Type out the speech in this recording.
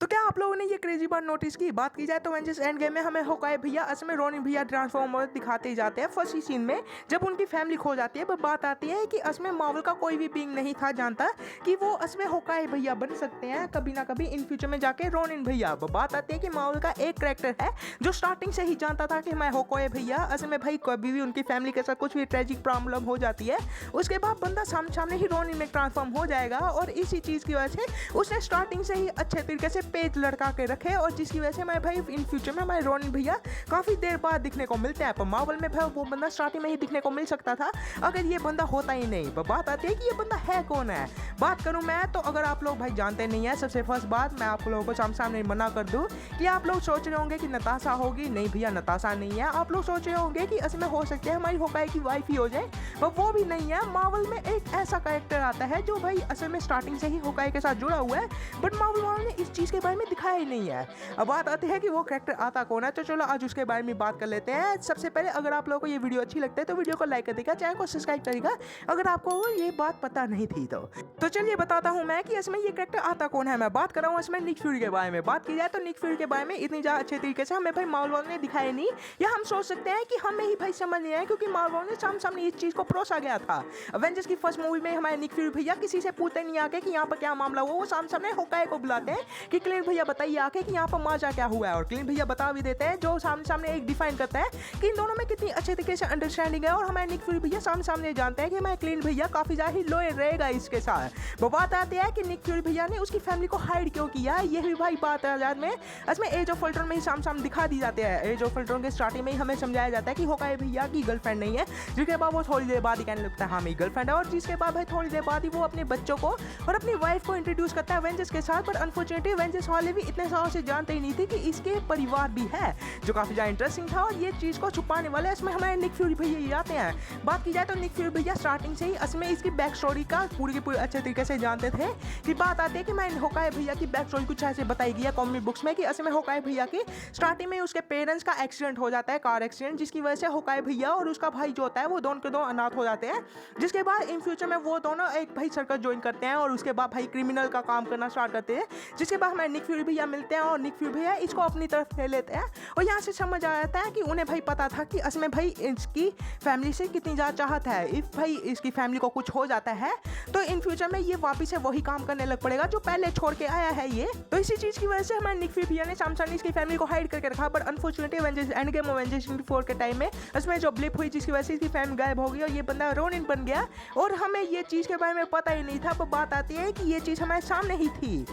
तो क्या आप लोगों ने ये क्रेजी बात नोटिस की? बात की जाए तो एवेंजर्स एंड गेम में हमें होकाई भैया असल में रोनिन भैया ट्रांसफॉर्मर दिखाते ही जाते हैं फर्स्ट ही सीन में जब उनकी फैमिली खो जाती है। पर बात आती है कि असल में मार्वल का कोई भी बीइंग नहीं था जानता कि वो असल में होकाई भैया बन सकते हैं कभी ना कभी इन फ्यूचर में जाके रोनिन भैया। बात आती है कि मार्वल का एक कैरेक्टर है जो स्टार्टिंग से ही जानता था कि मैं होकाई भैया असल में भाई कभी भी उनकी फैमिली के साथ कुछ भी ट्रेजिक प्रॉब्लम हो जाती है उसके बाद बंदा सामने ही रोनिन में ट्रांसफॉर्म हो जाएगा। और इसी चीज़ की वजह से उसने स्टार्टिंग से ही अच्छे तरीके से पेज लड़का के रखे और जिसकी वजह से मैं भाई इन फ्यूचर में हमारे रोनिन भैया काफ़ी देर बाद दिखने को मिलते हैं। पर मार्वल में भाई वो बंदा स्टार्टिंग में ही दिखने को मिल सकता था अगर ये बंदा होता ही नहीं। पर बात आती है कि ये बंदा है कौन है। बात करूं मैं तो अगर आप लोग भाई जानते नहीं है, सबसे फर्स्ट बात मैं आप लोगों को सामने मना कर दूं कि आप लोग सोच रहे होंगे कि नताशा होगी। नहीं भैया, नताशा नहीं है। आप लोग सोच रहे होंगे कि असली में हो सकते हैं हमारी होकाई की वाइफ ही हो जाए, पर वो भी नहीं है। मार्वल में एक ऐसा कैरेक्टर आता है जो भाई असल में स्टार्टिंग से ही होकाई के साथ जुड़ा हुआ है बट मार्वल ने इस चीज़ के बारे में दिखाया ही नहीं है। अब बात आती है कि वो कैरेक्टर आता कौन है, तो चलो आज उसके बारे में बात कर लेते हैं। सबसे पहले अगर आप लोगों को ये वीडियो अच्छी लगती है तो वीडियो को लाइक कर देगा, चैनल को सब्सक्राइब करेगा अगर आपको ये बात पता नहीं थी तो चलिए बताता हूँ मैं कि इसमें ये कैरेक्टर आता कौन है। मैं बात कर रहा हूँ इसमें निक फ्यूरी के बारे में। बात की जाए तो निक फ्यूरी के बारे में इतनी ज़्यादा अच्छे तरीके से हमें भाई मार्वल ने दिखाया नहीं, या हम सोच सकते हैं कि हमें ही भाई समझ नहीं आया क्योंकि मार्वल ने सामने इस चीज़ को परोसा गया था। अवेंजर्स की फर्स्ट मूवी में हमारे निक फ्यूरी भैया किसी से पूछते नहीं आके कि यहाँ पर क्या मामला हुआ, वो सामने होकाई को बुलाते हैं कि क्लिंट भैया बताइए आके कि यहाँ पर माजा क्या हुआ है। और क्लिंट भैया बता भी देते हैं जो सामने एक डिफाइन करता है कि इन दोनों में कितनी अच्छे तरीके से अंडरस्टैंडिंग है। और हमारे निक फ्यूरी भैया सामने जानते हैं कि मैं क्लिंट भैया काफ़ी ज़्यादा ही लॉयल रहेगा इसके साथ। वो बात आती है कि निक फ्यूरी भैया ने उसकी फैमिली को हाइड क्यों किया। ये भी भाई बात आजाद में इसमें एज ऑफ अल्ट्रॉन में ही सामने दिखा दी जाते हैं। एज ऑफ अल्ट्रॉन के स्टार्टिंग में ही हमें समझाया जाता है कि होकाई भैया की गर्लफ्रेंड नहीं है, जिसके बाद वो थोड़ी देर बाद ही कहने लगता है हाँ मेरी गर्लफ्रेंड है। और जिसके बाद भाई थोड़ी देर बाद ही वो अपने बच्चों को और अपनी वाइफ को इंट्रोड्यूस करता है एवेंजर्स के साथ। बट अनफॉर्चुनेटली एवेंजर्स वाले भी इतने सालों से जानते ही नहीं थे कि इसके परिवार भी है, जो काफ़ी ज़्यादा इंटरेस्टिंग था। और ये चीज़ को छुपाने वाले इसमें हमारे निक फ्यूरी भैया ही आते हैं। बात की जाए तो निक फ्यूरी भैया स्टार्टिंग से ही असमें इसकी बैक स्टोरी का पूरी की पूरी अच्छे तरीके से जानते थे। कि बात आती है कि मैं होकाई भैया की बैक स्टोरी कुछ ऐसे बताई गई है कॉमिक बुक्स में कि असमें होकाई भैया की स्टार्टिंग में उसके पेरेंट्स का एक्सीडेंट हो जाता है, कार एक्सीडेंट, जिसकी वजह से होकाई भैया और उसका भाई जो होता है वो दोनों के दो अनाथ हो जाते हैं। जिसके बाद इन फ्यूचर में वो दोनों एक भाई सर्कल ज्वाइन करते हैं और उसके बाद भाई क्रिमिनल का काम करना स्टार्ट करते हैं। जिसके बाद हमारे निक फ्यूरी भैया मिलते हैं और निक फ्यूरी भैया इसको अपनी तरफ ले लेते हैं। और यहाँ से समझ आ जाता है कि उन्हें भाई पता था कि असमें भाई इसकी फैमिली से कितनी ज़्यादा चाहत है। इफ भाई इसकी फैमिली को कुछ हो जाता है तो इन फ्यूचर में ये वापिस से वही काम करने लग पड़ेगा जो पहले छोड़ के आया है ये। तो इसी चीज़ की वजह से हमारे निक फ्यूरी भैया ने सामने इसकी फैमिली को हाइड करके रखा। But unfortunately Avengers end game Avengers 4 के टाइम में इसमें जो ब्लिप हुई जिसकी वजह से इसकी फैमिली गायब हो गई और ये बंदा रोनिन बन गया और हमें ये चीज़ के बारे में पता ही नहीं था। पर बात आती है कि ये चीज़ हमारे सामने ही थी।